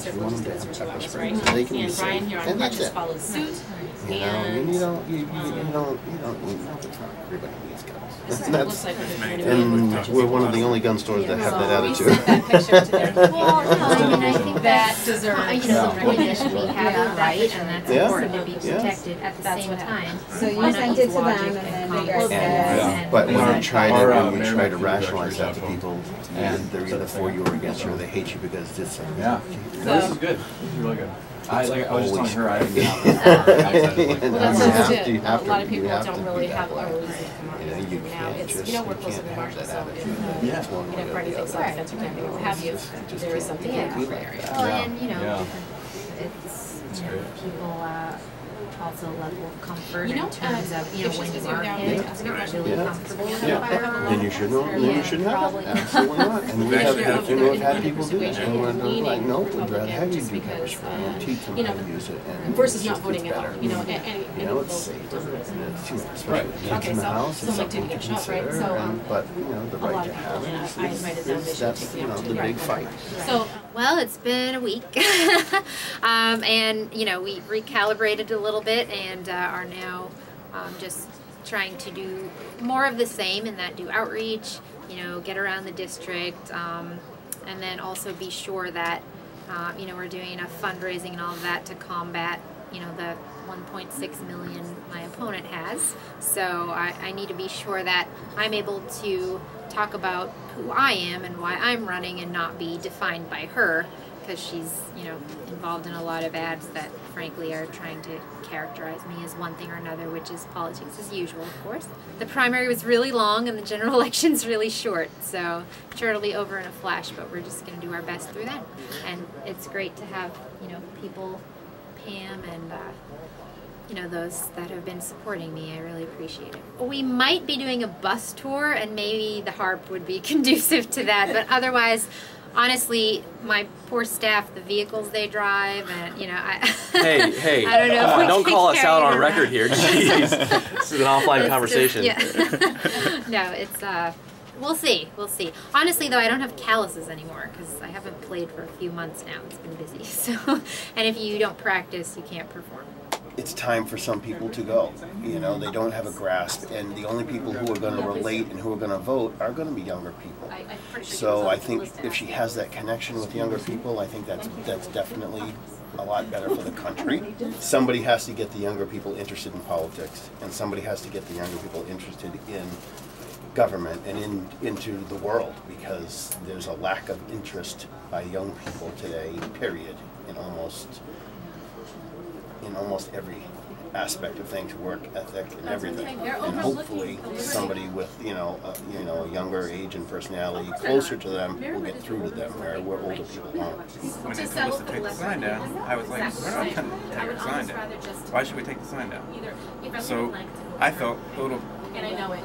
hours or 4 students for 2 hours, right? They can And Brian here on campus follows suit. You don't need everybody needs guns. And we're one of the only gun stores that have that attitude. We sent that picture to their well, no, I mean, I think that deserves recognition. We have a right, and that's important to be protected at the same time. So you sent it to them, and then they got it. But when you try to rationalize that to people, and they're either for you or against you, or they hate you because this. Yeah, this is good. This is really good. I was just telling her I didn't get out. A lot of people don't really have a reason to come out now. It's, we're close to the market, so if party takes on offense or camping or what have you, there is something in the area. Well, and it's people also a level of comfort in terms of when you are kids, really comfortable with a firearm. Then you should know. Then you should have it. Absolutely not. And we've had people do that. And we're like, no, we'd rather have you do pepper spray and teach them how to use it. Versus not voting it out. It's safer. Especially in the house. It's something to consider. But the right to have it. That's the big fight. So. Well, it's been a week, and we recalibrated a little bit and are now just trying to do more of the same, and that do outreach, get around the district, and then also be sure that we're doing enough fundraising and all of that to combat the 1.6 million my opponent has. So I need to be sure that I'm able to talk about who I am and why I'm running and not be defined by her, because she's involved in a lot of ads that frankly are trying to characterize me as one thing or another, which is politics as usual, of course. The primary was really long and the general election's really short, so I'm sure it'll be over in a flash, but we're just going to do our best through that. And it's great to have people, Pam and those that have been supporting me. I really appreciate it. We might be doing a bus tour, and maybe the HARP would be conducive to that, but otherwise, honestly, my poor staff, the vehicles they drive, and Hey, I don't know. If don't call us out on record here. Jeez, this is an offline conversation. No, it's we'll see. Honestly, though, I don't have calluses anymore because I haven't played for a few months now. It's been busy. So, and if you don't practice, you can't perform. It's time for some people to go. They don't have a grasp, and the only people who are going to relate and who are going to vote are going to be younger people. So I think if she has that connection with younger people, I think that's definitely a lot better for the country. Somebody has to get the younger people interested in politics, and somebody has to get the younger people interested in government and into the world, because there's a lack of interest by young people today, period, in almost every aspect of things, work ethic and everything. And hopefully somebody with a younger age and personality closer to them will get through to them where older people aren't. When they told us to take the sign down, I was like, we're not going to take the sign down. Why should we take the sign down? So I felt a little, and I know it.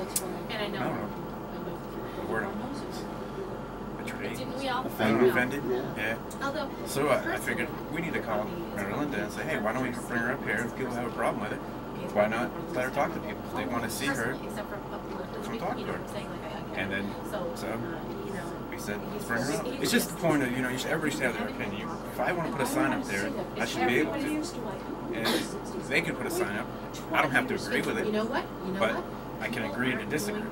I don't know the word betrayed. Offended? Yeah. So I figured we need to call Marilinda and say, hey, why don't we bring her up here? If people have a problem with it, why not let her talk to people? If they want to see her, come talk to her. And then, so we said, let's bring her up. It's just the point of, everybody should have their opinion. If I want to put a sign up there, I should be able to. And they can put a sign up. I don't have to agree with it, but I can agree to disagree.